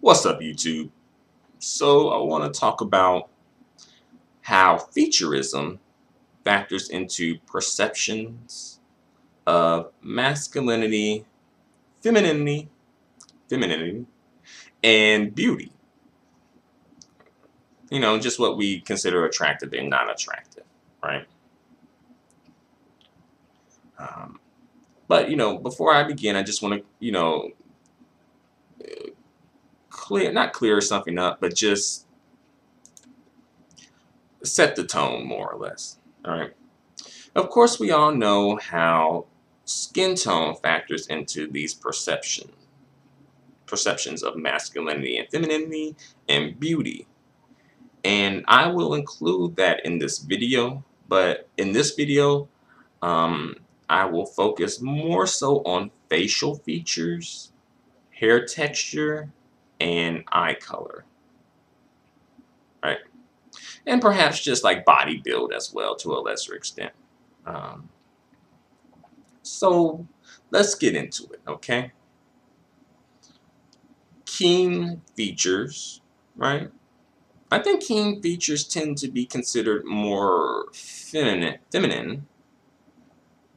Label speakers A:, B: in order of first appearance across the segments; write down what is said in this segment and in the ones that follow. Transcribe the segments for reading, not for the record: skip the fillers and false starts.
A: What's up, YouTube? So I want to talk about how futurism factors into perceptions of masculinity, femininity, femininity, and beauty. You know, just what we consider attractive and not attractive, right? Um, but before I begin, I just want to, not clear something up, but just set the tone more or less. All right. Of course, we all know how skin tone factors into these perceptions of masculinity and femininity and beauty. And I will include that in this video, but in this video, um, I will focus more so on facial features, hair texture, and eye color, right? And perhaps just like body build as well to a lesser extent. Um, so let's get into it, okay? Keen features, right? I think keen features tend to be considered more feminine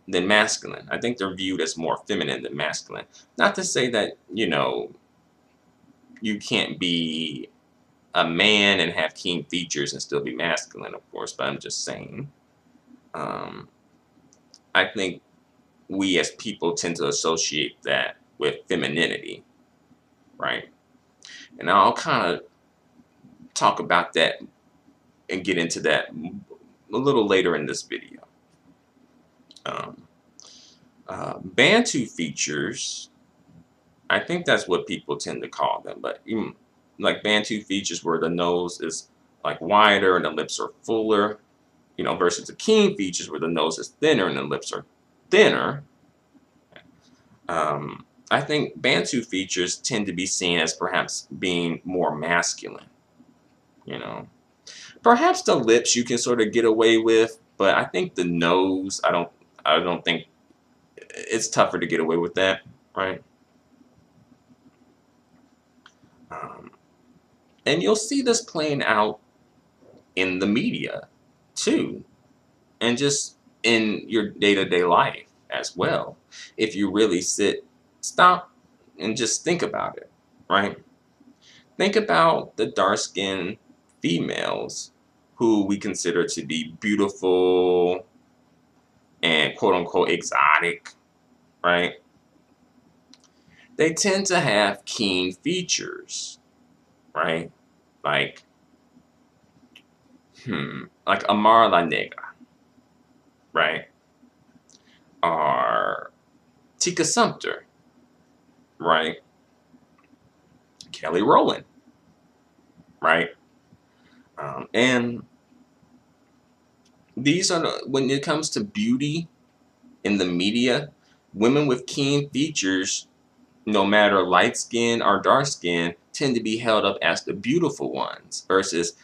A: than masculine. I think they're viewed as more feminine than masculine. Not to say that, you can't be a man and have keen features and still be masculine, of course, but I'm just saying. I think we as people tend to associate that with femininity, right? And I'll kind of talk about that and get into that a little later in this video. Bantu features, I think that's what people tend to call them, but even like Bantu features where the nose is like wider and the lips are fuller, versus the Keen features where the nose is thinner and the lips are thinner. I think Bantu features tend to be seen as perhaps being more masculine, Perhaps the lips you can sort of get away with, but I think the nose, I don't think it's tougher to get away with that, right? And you'll see this playing out in the media too, and just in your day-to-day life as well. If you really stop, and just think about it, right? Think about the dark-skinned females who we consider to be beautiful and quote-unquote exotic, right? They tend to have keen features, right? Like, Amara La Negra, right? Or Tika Sumpter, right? Kelly Rowland, right? And these are when it comes to beauty in the media, women with keen features, no matter light skin or dark skin, tend to be held up as the beautiful ones versus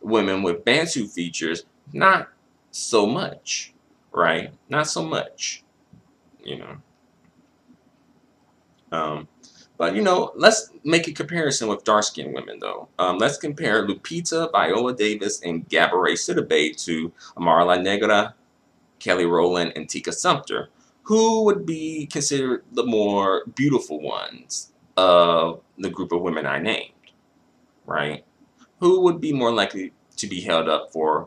A: women with Bantu features, not so much, right? Not so much, you know. But let's make a comparison with dark-skinned women, though. Let's compare Lupita, Viola Davis, and Gabourey Sidibe to Amara La Negra, Kelly Rowland, and Tika Sumpter. Who would be considered the more beautiful ones of the group of women I named, right? Who would be more likely to be held up for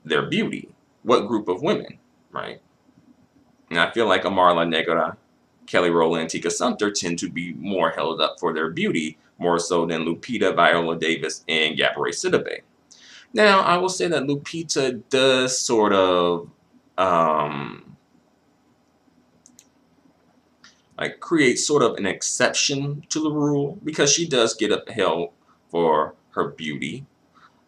A: their beauty? What group of women, right? And I feel like Amara La Negra, Kelly Rowland, and Tika Sumpter tend to be more held up for their beauty, more so than Lupita, Viola Davis, and Gabourey Sidibe. Now, I will say that Lupita does sort of like create sort of an exception to the rule because she does get upheld for her beauty.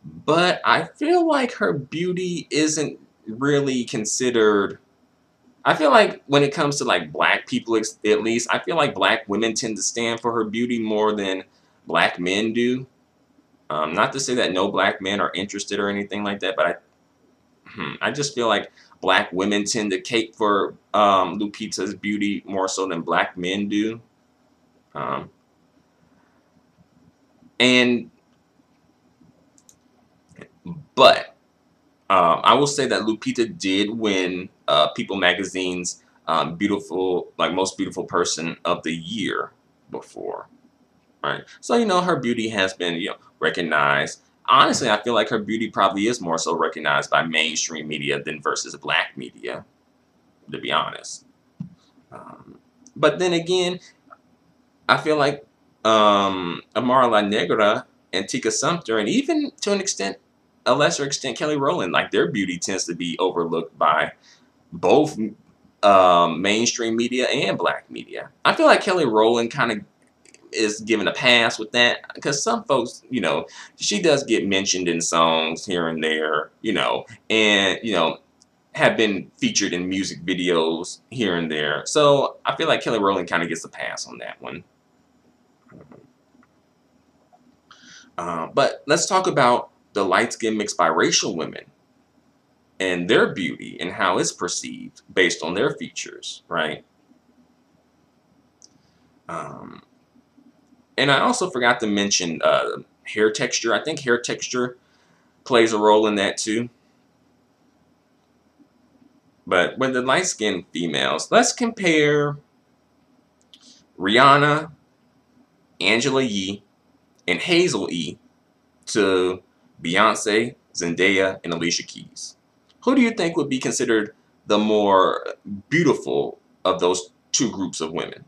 A: But I feel like her beauty isn't really considered. I feel like when it comes to like black people, at least, I feel like black women tend to stand for her beauty more than black men do. Not to say that no black men are interested or anything like that, but I just feel like black women tend to cape for Lupita's beauty more so than black men do. And but I will say that Lupita did win People Magazine's beautiful, like most beautiful person of the year before, right? So you know her beauty has been recognized. Honestly, I feel like her beauty probably is more so recognized by mainstream media than versus black media, to be honest. But then again, I feel like Amara La Negra and Tika Sumpter, and even to an extent, a lesser extent, Kelly Rowland, like their beauty tends to be overlooked by both mainstream media and black media. I feel like Kelly Rowland kind of is given a pass with that because some folks, she does get mentioned in songs here and there, and have been featured in music videos here and there. So I feel like Kelly Rowland kind of gets a pass on that one. But let's talk about the light-skinned mixed biracial women and their beauty and how it's perceived based on their features, right? Um, and I also forgot to mention hair texture. I think hair texture plays a role in that too. But with the light-skinned females, let's compare Rihanna, Angela Yee, and Hazel E to Beyonce, Zendaya, and Alicia Keys. Who do you think would be considered the more beautiful of those two groups of women?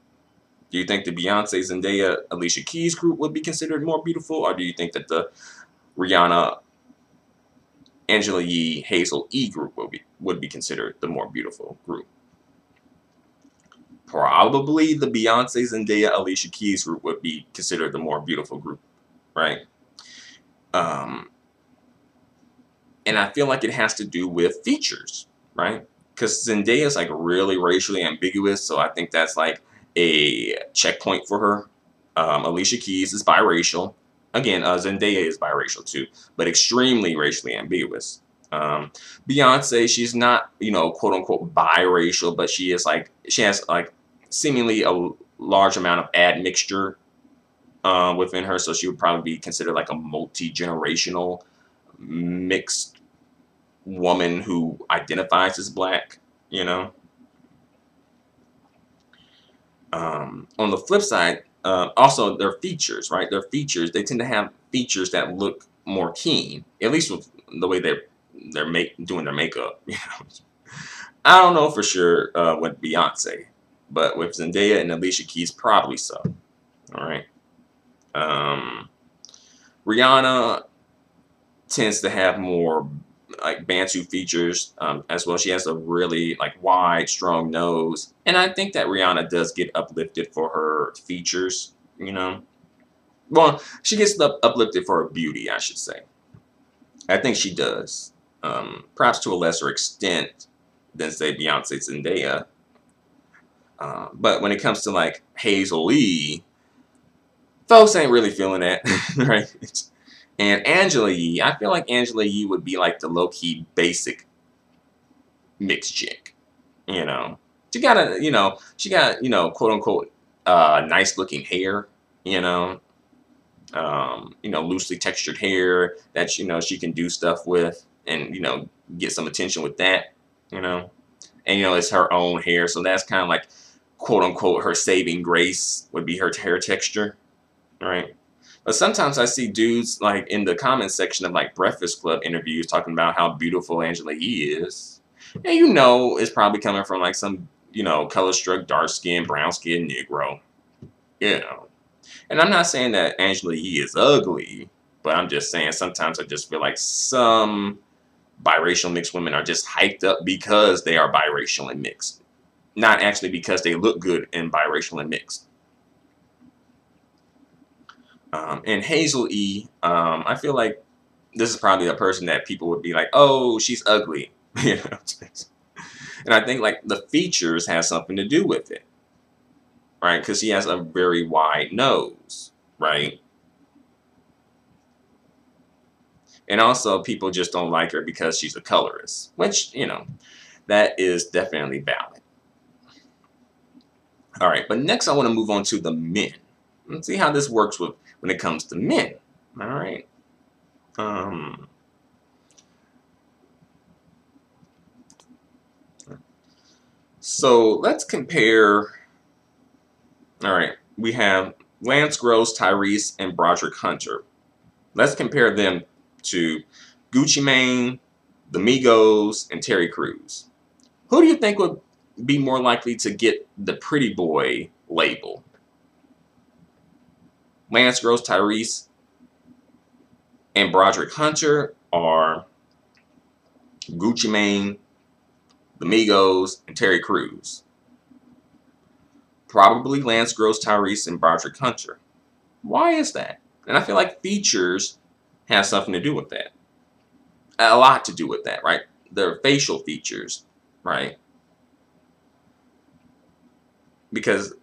A: Do you think the Beyonce, Zendaya, Alicia Keys group would be considered more beautiful, or do you think that the Rihanna, Angela Yee, Hazel E group would be considered the more beautiful group? Probably the Beyonce, Zendaya, Alicia Keys group would be considered the more beautiful group, right? Um, and I feel like it has to do with features, right? Because Zendaya is like really racially ambiguous, so I think that's like a checkpoint for her. Alicia Keys is biracial. Again, Zendaya is biracial too, but extremely racially ambiguous. Beyonce, she's not, quote unquote biracial, but she has like seemingly a large amount of admixture within her, so she would probably be considered like a multi-generational mixed woman who identifies as black, you know. On the flip side, also their features, right? Their features, they tend to have features that look more keen, at least with the way they're doing their makeup. I don't know for sure with Beyonce, but with Zendaya and Alicia Keys, probably so. All right. Rihanna tends to have more like Bantu features as well. She has a really like wide, strong nose, and I think that Rihanna does get uplifted for her features. Well, she gets uplifted for her beauty, I should say. I think she does, perhaps to a lesser extent than say Beyonce, Zendaya. But when it comes to like Hazel Lee, folks ain't really feeling that, right? And Angela Yee, I feel like Angela Yee would be like the low-key basic mixed chick. You know, she got, quote unquote, nice looking hair. Loosely textured hair that she can do stuff with, and get some attention with that. You know, and it's her own hair, so that's kind of like, quote unquote, her saving grace would be her hair texture, right? But sometimes I see dudes like in the comment section of like Breakfast Club interviews talking about how beautiful Angela Yee is. And it's probably coming from like some, color struck, dark skinned, brown skinned Negro. And I'm not saying that Angela Yee is ugly, but I'm just saying sometimes I just feel like some biracial mixed women are just hyped up because they are biracial and mixed. Not actually because they look good in biracial and mixed. And Hazel E, I feel like this is probably a person that people would be like, oh, she's ugly. And I think like the features has something to do with it, right? Because she has a very wide nose, right? And also people just don't like her because she's a colorist, which, that is definitely valid. All right, but next I want to move on to the men, Let's see how this works with when it comes to men. All right. So let's compare. All right, we have Lance Gross, Tyrese, and Broderick Hunter. Let's compare them to Gucci Mane, the Migos, and Terry Crews. Who do you think would be more likely to get the pretty boy label? Lance Gross, Tyrese, and Broderick Hunter, or Gucci Mane, the Migos, and Terry Crews? Probably Lance Gross, Tyrese, and Broderick Hunter. Why is that? And I feel like features have something to do with that. A lot to do with that, right? Their facial features, right? Because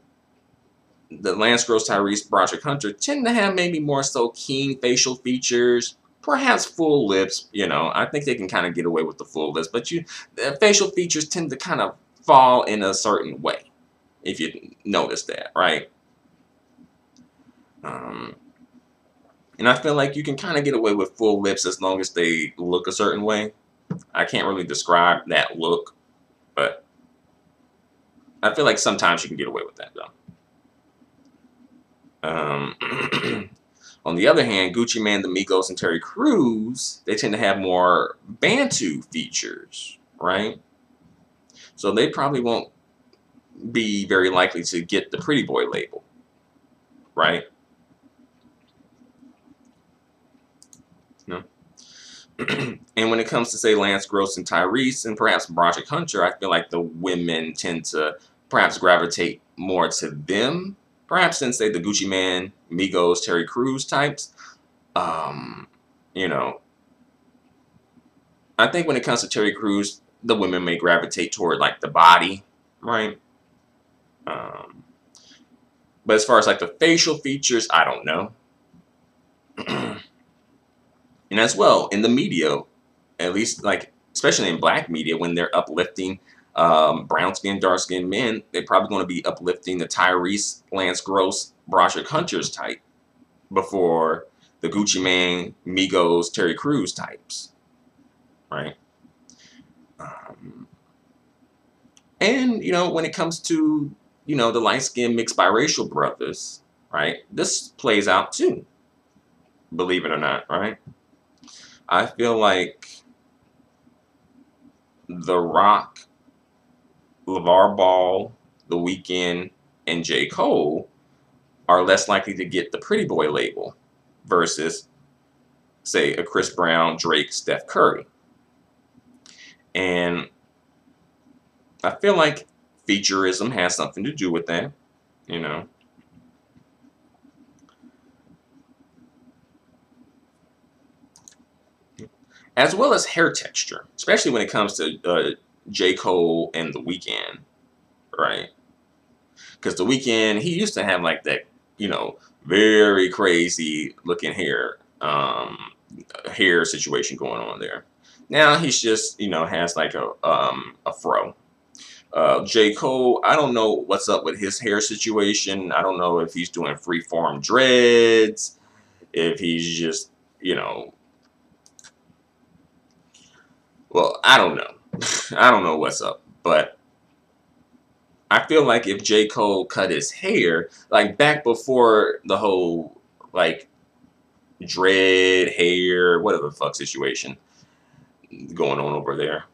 A: the Lance Gross, Tyrese, Broderick Hunter tend to have maybe more so keen facial features, perhaps full lips. You know, I think they can kind of get away with the full lips, but the facial features tend to kind of fall in a certain way, if you notice that, right? And I feel like you can kind of get away with full lips as long as they look a certain way. I can't really describe that look, but I feel like sometimes you can get away with that, though. On the other hand, Gucci Mane, the Migos, and Terry Crews, they tend to have more Bantu features, right? So they probably won't be very likely to get the pretty boy label, right? No. And when it comes to, say, Lance Gross and Tyrese and perhaps Broderick Hunter, I feel like the women tend to perhaps gravitate more to them. Perhaps since, say, the Gucci Mane, Migos, Terry Crews types. You know, I think when it comes to Terry Crews, the women may gravitate toward, like, the body, right? But as far as, like, the facial features, I don't know. And as well, in the media, at least, like, especially in black media, when they're uplifting brown-skinned, dark-skinned men, they're probably going to be uplifting the Tyrese, Lance Gross, Broderick Hunter's type before the Gucci Mane, Migos, Terry Crews types, right? And, you know, when it comes to, you know, the light-skinned mixed biracial brothers, right, this plays out too, believe it or not, right? I feel like The Rock, LeVar Ball, The Weeknd, and J. Cole are less likely to get the pretty boy label versus, say, a Chris Brown, Drake, Steph Curry. And I feel like featurism has something to do with that, you know. As well as hair texture, especially when it comes to J. Cole and The Weeknd, right? Because The Weeknd, he used to have like that, you know, very crazy looking hair situation going on there. Now he's just, you know, has like a fro. J. Cole, I don't know what's up with his hair situation. I don't know if he's doing freeform dreads, if he's just, you know, well, I don't know. I don't know what's up, but I feel like if J. Cole cut his hair, like back before the whole, like, dread, hair, whatever the fuck situation going on over there.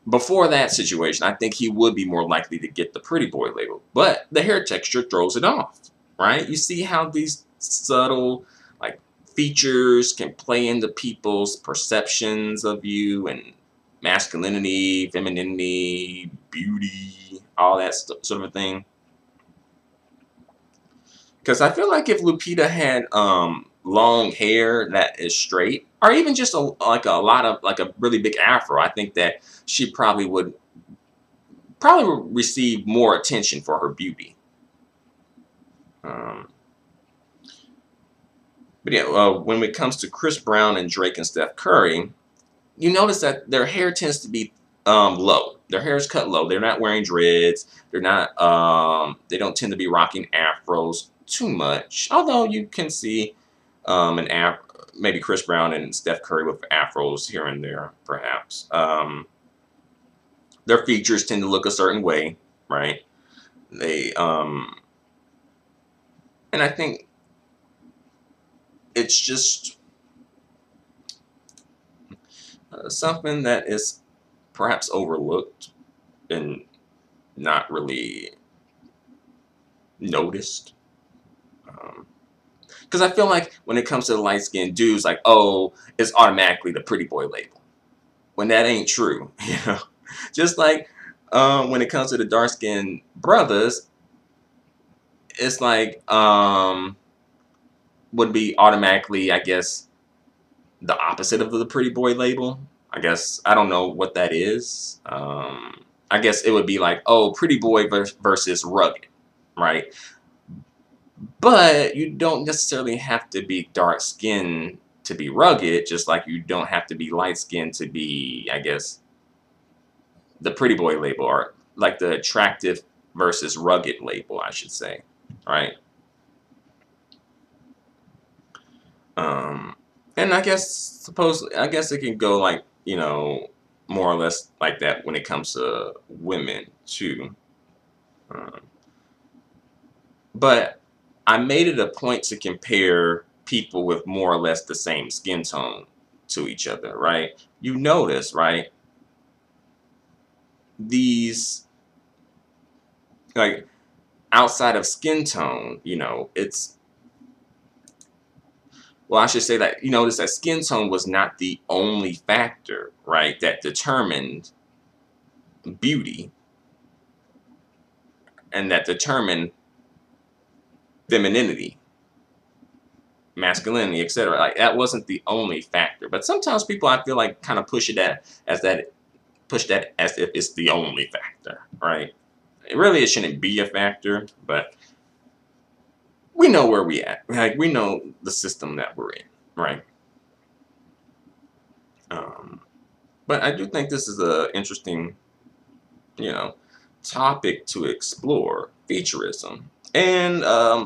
A: Before that situation, I think he would be more likely to get the pretty boy label. But the hair texture throws it off, right? You see how these subtle, like, features can play into people's perceptions of you and masculinity, femininity, beauty, all that sort of thing. Because I feel like if Lupita had long hair that is straight, or even just a really big afro, I think that she probably would receive more attention for her beauty. But yeah, when it comes to Chris Brown and Drake and Steph Curry, you notice that their hair tends to be low. Their hair is cut low. They're not wearing dreads. They're not. They don't tend to be rocking afros too much. Although you can see maybe Chris Brown and Steph Curry with afros here and there, perhaps. Their features tend to look a certain way, right? They and I think it's just something that is perhaps overlooked and not really noticed. Because I feel like when it comes to the light-skinned dudes, like, oh, it's automatically the pretty boy label. When that ain't true, you know. Just like when it comes to the dark-skinned brothers, it's like would be automatically, I guess, the opposite of the pretty boy label. I guess I don't know what that is. I guess it would be like, oh, pretty boy versus rugged, right? But you don't necessarily have to be dark skinned to be rugged, just like you don't have to be light skinned to be, I guess, the pretty boy label, or like the attractive versus rugged label, I should say, right? And I guess I guess it can go like, you know, more or less like that when it comes to women too. Um, but I made it a point to compare people with more or less the same skin tone to each other, right? You notice, right? These, like, outside of skin tone, you know, it's, well, I should say that you notice that skin tone was not the only factor, right, that determined beauty and that determined femininity, masculinity, etc. Like that wasn't the only factor. But sometimes people, I feel like, kind of push that as if it's the only factor, right? It shouldn't be a factor, but we know where we at. Like we know the system that we're in, right? Um, but I do think this is a interesting, you know, topic to explore, futurism. And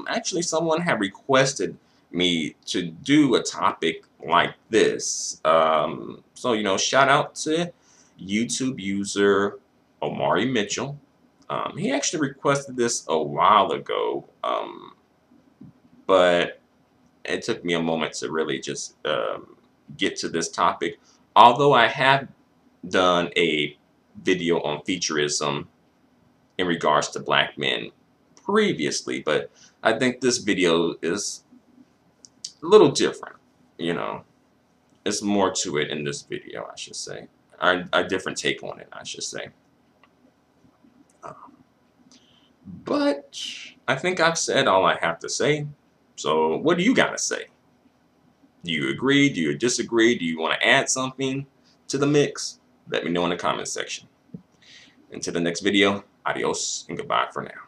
A: actually, someone had requested me to do a topic like this. So, you know, shout out to YouTube user Omari Mitchell. He actually requested this a while ago, but it took me a moment to really just get to this topic. Although I have done a video on futurism in regards to black men previously, but I think this video is a little different, you know. It's more to it in this video, I should say. A different take on it, I should say. But I think I've said all I have to say. So what do you got to say? Do you agree? Do you disagree? Do you want to add something to the mix? Let me know in the comment section. Until the next video, adios and goodbye for now.